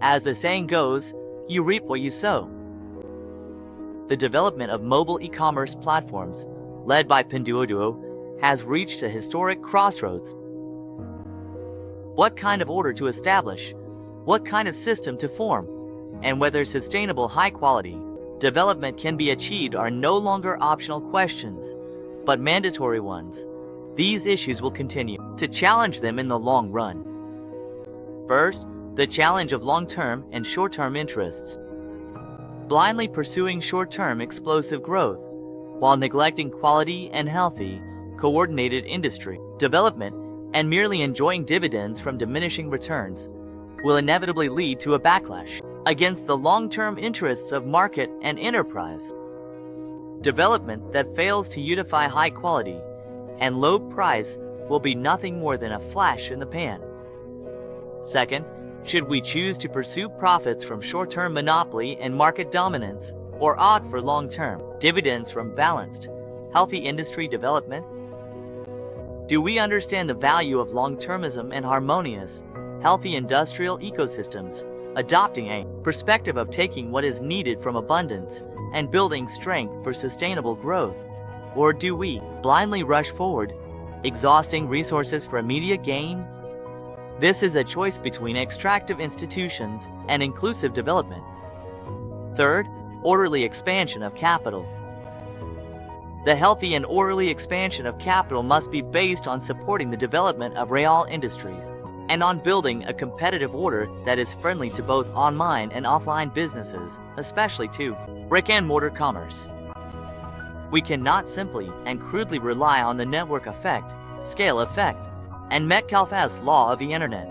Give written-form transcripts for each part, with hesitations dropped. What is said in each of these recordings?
As the saying goes, you reap what you sow. The development of mobile e-commerce platforms, led by Pinduoduo, has reached a historic crossroads. What kind of order to establish, what kind of system to form, and whether sustainable high-quality development can be achieved are no longer optional questions, but mandatory ones. These issues will continue to challenge them in the long run. First, the challenge of long-term and short-term interests. Blindly pursuing short-term explosive growth, while neglecting quality and healthy, coordinated industry development and merely enjoying dividends from diminishing returns, will inevitably lead to a backlash against the long-term interests of market and enterprise. Development that fails to unify high quality and low price will be nothing more than a flash in the pan. Second, should we choose to pursue profits from short-term monopoly and market dominance, or opt for long-term dividends from balanced, healthy industry development? Do we understand the value of long-termism and harmonious, healthy industrial ecosystems, adopting a perspective of taking what is needed from abundance and building strength for sustainable growth? Or do we blindly rush forward, exhausting resources for immediate gain? This is a choice between extractive institutions and inclusive development. Third, orderly expansion of capital. The healthy and orderly expansion of capital must be based on supporting the development of real industries and on building a competitive order that is friendly to both online and offline businesses, especially to brick-and-mortar commerce. We cannot simply and crudely rely on the network effect, scale effect, and Metcalfe's law of the internet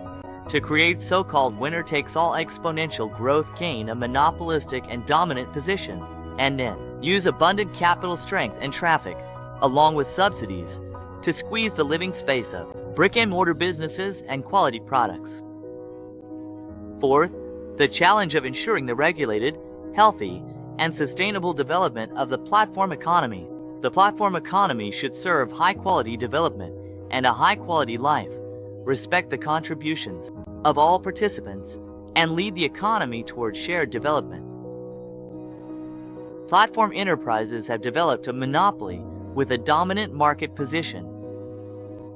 to create so-called winner-takes-all exponential growth, gain a monopolistic and dominant position, and then use abundant capital strength and traffic, along with subsidies, to squeeze the living space of brick-and-mortar businesses and quality products. Fourth, the challenge of ensuring the regulated, healthy, and sustainable development of the platform economy. The platform economy should serve high-quality development and a high-quality life, respect the contributions of all participants, and lead the economy towards shared development. Platform enterprises have developed a monopoly with a dominant market position.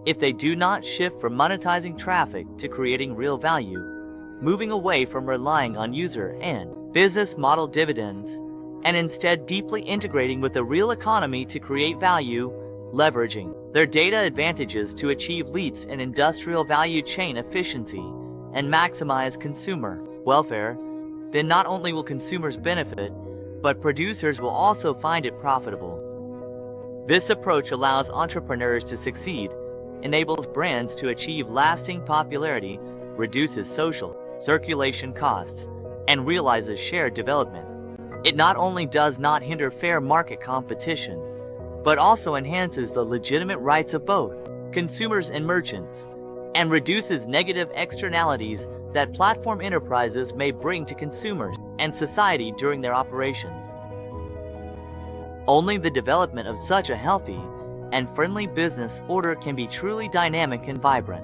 If they do not shift from monetizing traffic to creating real value, moving away from relying on user and business model dividends, and instead deeply integrating with the real economy to create value, leveraging their data advantages to achieve leaps in industrial value chain efficiency and maximize consumer welfare, then not only will consumers benefit, but producers will also find it profitable. This approach allows entrepreneurs to succeed, enables brands to achieve lasting popularity, reduces social circulation costs, and realizes shared development. It not only does not hinder fair market competition, but also enhances the legitimate rights of both consumers and merchants, and reduces negative externalities that platform enterprises may bring to consumers and society during their operations. Only the development of such a healthy and friendly business order can be truly dynamic and vibrant.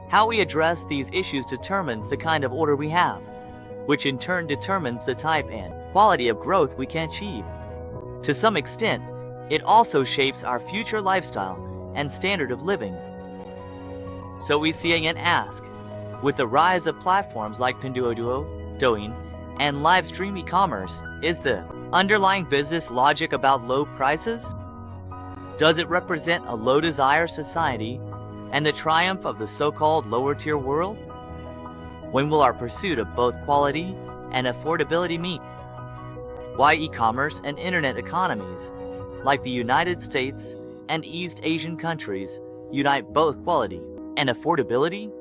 How we address these issues determines the kind of order we have, which in turn determines the type and quality of growth we can achieve. To some extent, it also shapes our future lifestyle and standard of living. So we see and ask, with the rise of platforms like Pinduoduo, Douyin, and live stream e-commerce, is the underlying business logic about low prices? Does it represent a low desire society and the triumph of the so-called lower-tier world? When will our pursuit of both quality and affordability meet? Why e-commerce and internet economies, like the United States and East Asian countries, unite both quality and affordability?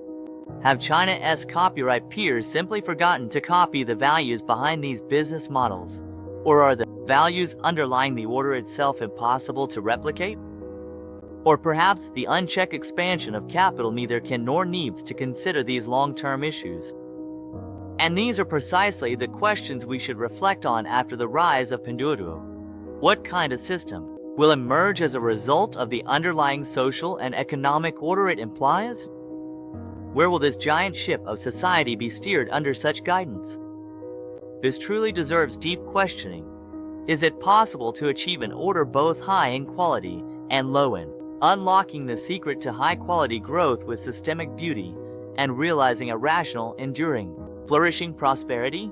Have China's copyright peers simply forgotten to copy the values behind these business models? Or are the values underlying the order itself impossible to replicate? Or perhaps the unchecked expansion of capital neither can nor needs to consider these long-term issues. And these are precisely the questions we should reflect on after the rise of Pinduoduo. What kind of system will emerge as a result of the underlying social and economic order it implies? Where will this giant ship of society be steered under such guidance? This truly deserves deep questioning. Is it possible to achieve an order both high in quality and low in, unlocking the secret to high-quality growth with systemic beauty, and realizing a rational, enduring, flourishing prosperity?